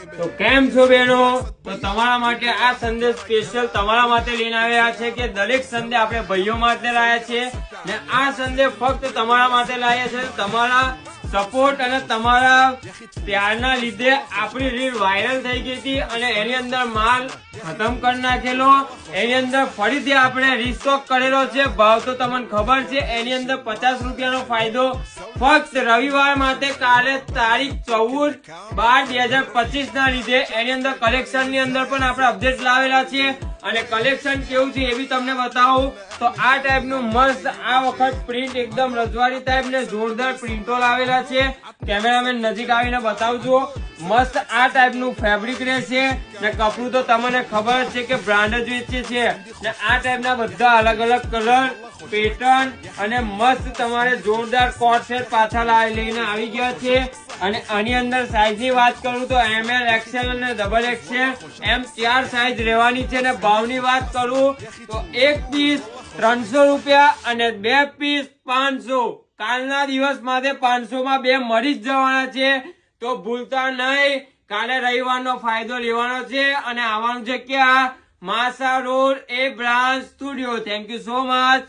તો કેમ છો બહેનો? તો તમારા માટે આ સંદેશ સ્પેશિયલ તમારા માટે લઈને આવ્યા છે કે દરેક સંદેશ આપણે ભાઈઓ માટે લાયા છે ને આ સંદેશ ફક્ત તમારા માટે લાયા છે. તમારા સપોર્ટ અને તમારા પ્યારના લીધે આપણી રીલ વાયરલ થઈ ગઈ હતી અને એની અંદર માલ ખતમ કરી નાખેલો. એની અંદર ફરીથી આપણે રીસ્ટોક કરેલો છે. ભાવ તો તમને ખબર છે. એની અંદર 50 રૂપિયાનો ફાયદો ફક્ત રવિવાર માટે કાલે તારીખ 14/12/2025 ના લીધે. એની અંદર કલેક્શન ની અંદર પણ આપણે અપડેટ લાવેલા છે અને કલેક્શન કેવું છે એ બી તમને બતાવું. તો આ ટાઈપ નું મસ્ત આ વખત પ્રિન્ટ એકદમ રજવાડી ટાઈપ ને જોરદાર પ્રિન્ટો લાવેલા છે. કેમેરામેન નજીક આવીને બતાવજો. મસ્ત આ ટાઈપ નું ફેબ્રિક રહેશે ને કપડું તો તમને ખબર છે કે બ્રાન્ડ જ વેચે છે ને આ ટાઈપ ના બધા અલગ અલગ કલર પેટર્ન અને મસ્ત તમારે જોરદાર કોટ સેટ પાછા લઈને આવી ગયા છે. અને આની અંદર સાઈઝ ની વાત કરું તો ML XL અને XXL એમ 4 સાઈઝ રહેવાની છે. અને ભાવની વાત કરું તો એક પીસ 300 રૂપિયા અને 2 પીસ 500. કાલના દિવસ માટે 500 માં 2 મળી જ જવાના છે. તો ભૂલતા નહીં. કાલે રવિવારનો ફાયદો લેવાનો છે અને આવવાનું છે ક્યાં? Masa road A branch studio. Thank you so much.